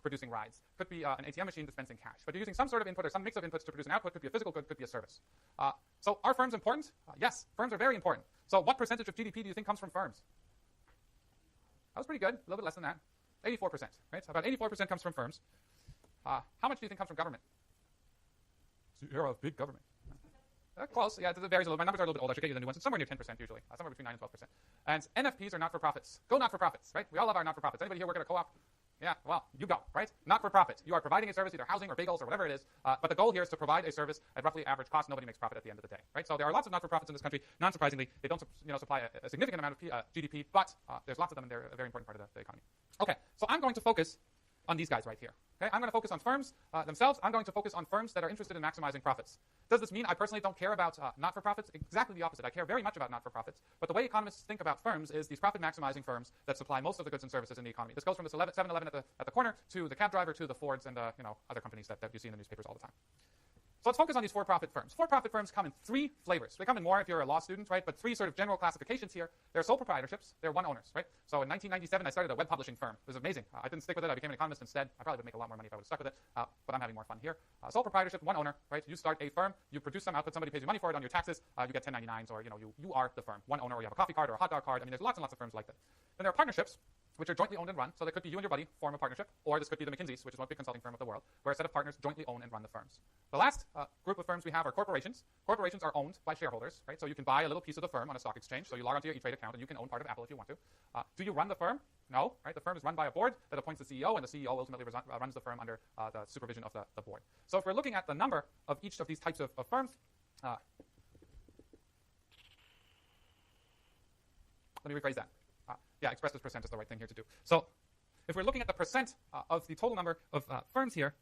producing rides. Could be an ATM machine dispensing cash. But you're using some sort of input or some mix of inputs to produce an output. Could be a physical good, could be a service. So are firms important? Yes, firms are very important. So what percentage of GDP do you think comes from firms? That was pretty good. A little bit less than that. 84%, right? So about 84% comes from firms. How much do you think comes from government? You're a big government. Close. Yeah, it varies a little. My numbers are a little bit old. I should get you the new ones. It's somewhere near 10% usually. Somewhere between 9 and 12%. And NFPs are not-for-profits. Go not-for-profits, right? We all love our not-for-profits. Anybody here work at a co-op? Yeah, well, you go, right? Not-for-profit. You are providing a service, either housing or bagels or whatever it is. But the goal here is to provide a service at roughly average cost. Nobody makes profit at the end of the day, right? So there are lots of not-for-profits in this country. Non-surprisingly, they don't supply a significant amount of GDP, but there's lots of them, and they're a very important part of the economy. Okay, so I'm going to focus on these guys right here. Okay? I'm going to focus on firms themselves. I'm going to focus on firms that are interested in maximizing profits. Does this mean I personally don't care about not-for-profits? Exactly the opposite. I care very much about not-for-profits. But the way economists think about firms is these profit-maximizing firms that supply most of the goods and services in the economy. This goes from the 7-Eleven at the corner to the cab driver to the Fords and other companies that you see in the newspapers all the time. So let's focus on these for-profit firms. For-profit firms come in 3 flavors. They come in more if you're a law student, right? But 3 sort of general classifications here. They're sole proprietorships. They're one owners, right? So in 1997, I started a web publishing firm. It was amazing. I didn't stick with it. I became an economist instead. I probably would make a lot more money if I would have stuck with it, but I'm having more fun here. Sole proprietorship, one owner, right? You start a firm. You produce some output. Somebody pays you money for it on your taxes. You get 1099s, or you are the firm. One owner, or you have a coffee card or a hot dog card. I mean, there's lots and lots of firms like that. Then there are partnerships, which are jointly owned and run. So that could be you and your buddy form a partnership, or this could be the McKinsey's, which is one big consulting firm of the world, where a set of partners jointly own and run the firms. The last group of firms we have are corporations. Corporations are owned by shareholders, right? So you can buy a little piece of the firm on a stock exchange. So you log onto your E-Trade account, and you can own part of Apple if you want to. Do you run the firm? No, right? The firm is run by a board that appoints the CEO, and the CEO ultimately runs the firm under the supervision of the board. So if we're looking at the number of each of these types of firms, let me rephrase that. Yeah, expressed as percent is the right thing here to do. So if we're looking at the percent of the total number of firms here,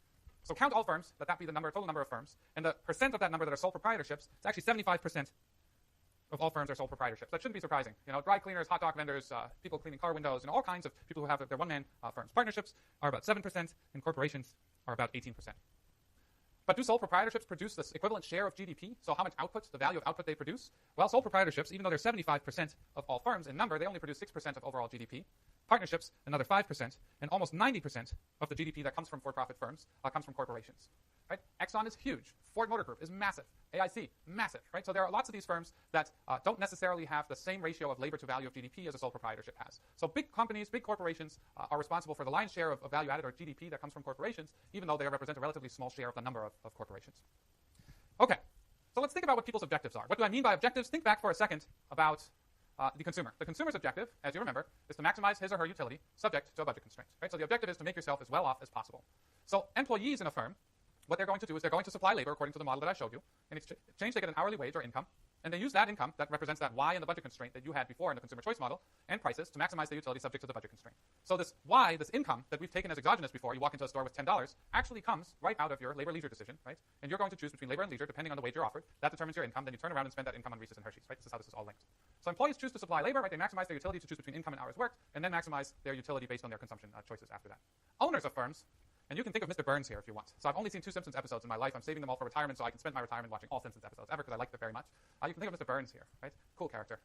so count all firms, that be the total number of firms, and the percent of that number that are sole proprietorships, it's actually 75% of all firms are sole proprietorships. That shouldn't be surprising. Dry cleaners, hot dog vendors, people cleaning car windows, all kinds of people who have their one-man firms. Partnerships are about 7%, and corporations are about 18%. But do sole proprietorships produce this equivalent share of GDP? So how much output, the value of output they produce? Well, sole proprietorships, even though they're 75% of all firms in number, they only produce 6% of overall GDP. Partnerships, another 5%, and almost 90% of the GDP that comes from for-profit firms comes from corporations. Right? Exxon is huge. Ford Motor Group is massive. AIC, massive. Right? So there are lots of these firms that don't necessarily have the same ratio of labor to value of GDP as a sole proprietorship has. So big companies, big corporations are responsible for the lion's share of value added or GDP that comes from corporations, even though they represent a relatively small share of the number of corporations. Okay, so let's think about what people's objectives are. What do I mean by objectives? Think back for a second about the consumer. The consumer's objective, as you remember, is to maximize his or her utility subject to a budget constraint. Right? So the objective is to make yourself as well off as possible. So employees in a firm, what they're going to do is they're going to supply labor according to the model that I showed you. In exchange, they get an hourly wage or income, and they use that income that represents that Y in the budget constraint that you had before in the consumer choice model and prices to maximize the utility subject to the budget constraint. So this Y, this income that we've taken as exogenous before, you walk into a store with $10, actually comes right out of your labor-leisure decision, right? And you're going to choose between labor and leisure depending on the wage you're offered. That determines your income. Then you turn around and spend that income on Reese's and Hershey's, right? This is how this is all linked. So employees choose to supply labor, right? They maximize their utility to choose between income and hours worked, and then maximize their utility based on their consumption choices after that. Owners of firms, and you can think of Mr. Burns here if you want. So I've only seen 2 Simpsons episodes in my life. I'm saving them all for retirement so I can spend my retirement watching all Simpsons episodes ever because I like them very much. You can think of Mr. Burns here, right? Cool character.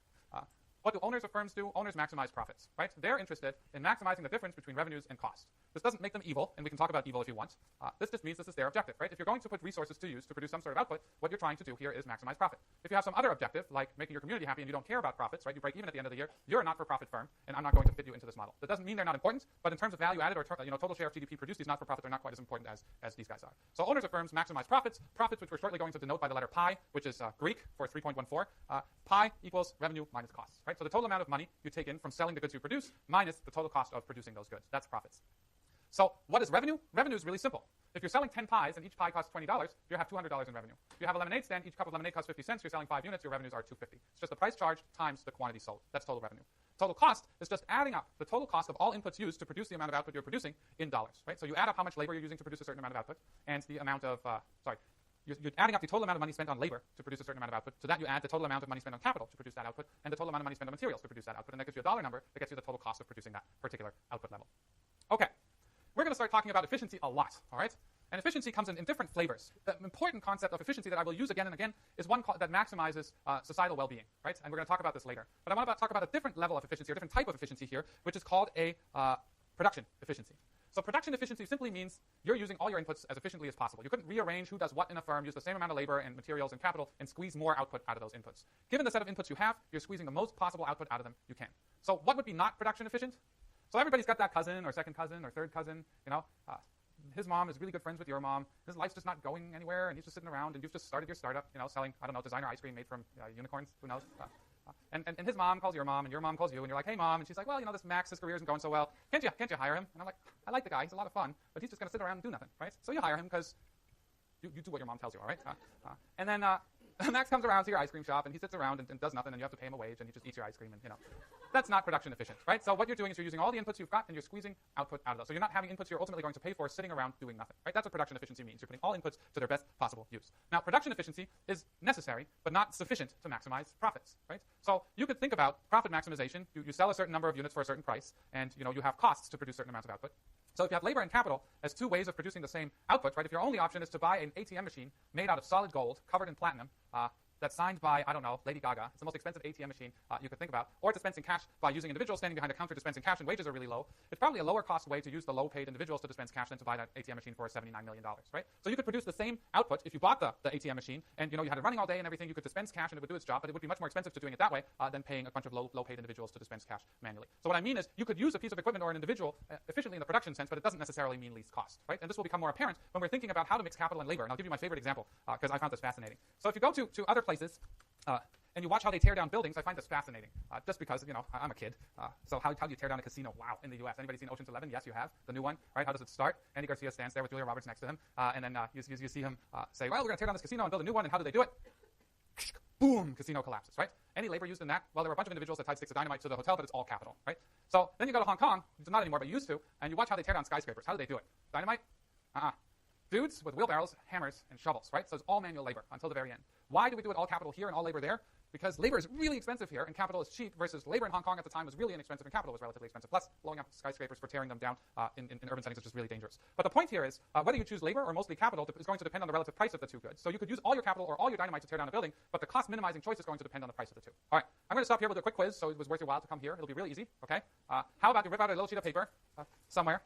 What do owners of firms do? Owners maximize profits, right? They're interested in maximizing the difference between revenues and cost. This doesn't make them evil, and we can talk about evil if you want. This just means this is their objective, right? If you're going to put resources to use to produce some sort of output, what you're trying to do here is maximize profit. If you have some other objective, like making your community happy and you don't care about profits, right? You break even at the end of the year, you're a not-for-profit firm, and I'm not going to fit you into this model. That doesn't mean they're not important, but in terms of value added or total share of GDP produced, these not-for-profits are not quite as important as these guys are. So owners of firms maximize profits, which we're shortly going to denote by the letter pi, which is Greek for 3.14. Pi equals revenue minus costs, right? So the total amount of money you take in from selling the goods you produce minus the total cost of producing those goods. That's profits. So what is revenue? Revenue is really simple. If you're selling 10 pies and each pie costs $20, you have $200 in revenue. If you have a lemonade stand, each cup of lemonade costs 50 cents, you're selling 5 units, your revenues are $250. It's just the price charged times the quantity sold. That's total revenue. Total cost is just adding up the total cost of all inputs used to produce the amount of output you're producing in dollars, right? So you add up how much labor you're using to produce a certain amount of output and the amount of, you're adding up the total amount of money spent on labor to produce a certain amount of output. To that, you add the total amount of money spent on capital to produce that output and the total amount of money spent on materials to produce that output. And that gives you a dollar number that gets you the total cost of producing that particular output level. Okay. We're going to start talking about efficiency a lot, all right? And efficiency comes in different flavors. The important concept of efficiency that I will use again and again is one that maximizes societal well-being, right? And we're going to talk about this later. But I want to talk about a different level of efficiency, or a different type of efficiency here, which is called a production efficiency. So production efficiency simply means you're using all your inputs as efficiently as possible. You couldn't rearrange who does what in a firm, use the same amount of labor and materials and capital, and squeeze more output out of those inputs. Given the set of inputs you have, you're squeezing the most possible output out of them you can. So what would be not production efficient? So everybody's got that cousin or second cousin or third cousin, his mom is really good friends with your mom. His life's just not going anywhere, and he's just sitting around, and you've just started your startup, selling, I don't know, designer ice cream made from unicorns. Who knows? And his mom calls your mom, and your mom calls you, and you're like, hey, Mom. And she's like, well, this Max, his career isn't going so well. Can't you hire him? And I'm like, I like the guy. He's a lot of fun, but he's just going to sit around and do nothing, right? So you hire him because you do what your mom tells you, all right? And then Max comes around to your ice cream shop, and he sits around and does nothing, and you have to pay him a wage, and he just eats your ice cream, and that's not production efficient, right? So what you're doing is you're using all the inputs you've got, and you're squeezing output out of those. So you're not having inputs you're ultimately going to pay for sitting around doing nothing, right? That's what production efficiency means. You're putting all inputs to their best possible use. Now, production efficiency is necessary, but not sufficient to maximize profits, right? So you could think about profit maximization. You sell a certain number of units for a certain price, and you have costs to produce certain amounts of output. So if you have labor and capital as two ways of producing the same output, right? If your only option is to buy an ATM machine made out of solid gold, covered in platinum, that's signed by, I don't know, Lady Gaga. It's the most expensive ATM machine you could think about. Or dispensing cash by using individuals standing behind a counter dispensing cash, and wages are really low. It's probably a lower cost way to use the low-paid individuals to dispense cash than to buy that ATM machine for $79 million, right? So you could produce the same output if you bought the ATM machine, and you had it running all day and everything. You could dispense cash, and it would do its job, but it would be much more expensive to doing it that way than paying a bunch of low-paid individuals to dispense cash manually. So what I mean is you could use a piece of equipment or an individual efficiently in the production sense, but it doesn't necessarily mean least cost, right? And this will become more apparent when we're thinking about how to mix capital and labor. And I'll give you my favorite example because I found this fascinating. So if you go to other places, and you watch how they tear down buildings, I find this fascinating. Just because, I'm a kid. So how do you tear down a casino? Wow, in the U.S. Anybody seen Ocean's 11? Yes, you have. The new one, right? How does it start? Andy Garcia stands there with Julia Roberts next to him. And then you see him say, well, we're going to tear down this casino and build a new one. And how do they do it? Boom, casino collapses, right? Any labor used in that? Well, there were a bunch of individuals that tied sticks of dynamite to the hotel, but it's all capital, right? So then you go to Hong Kong, which is not anymore, but you used to, and you watch how they tear down skyscrapers. How do they do it? Dynamite? Dudes with wheelbarrows, hammers, and shovels, right? So it's all manual labor until the very end. Why do we do it all capital here and all labor there? Because labor is really expensive here and capital is cheap, versus labor in Hong Kong at the time was really inexpensive and capital was relatively expensive. Plus, blowing up skyscrapers for tearing them down in urban settings is just really dangerous. But the point here is whether you choose labor or mostly capital is going to depend on the relative price of the two goods. So you could use all your capital or all your dynamite to tear down a building, but the cost minimizing choice is going to depend on the price of the two. All right, I'm going to stop here with a quick quiz, so it was worth your while to come here. It'll be really easy, okay? How about you rip out a little sheet of paper somewhere,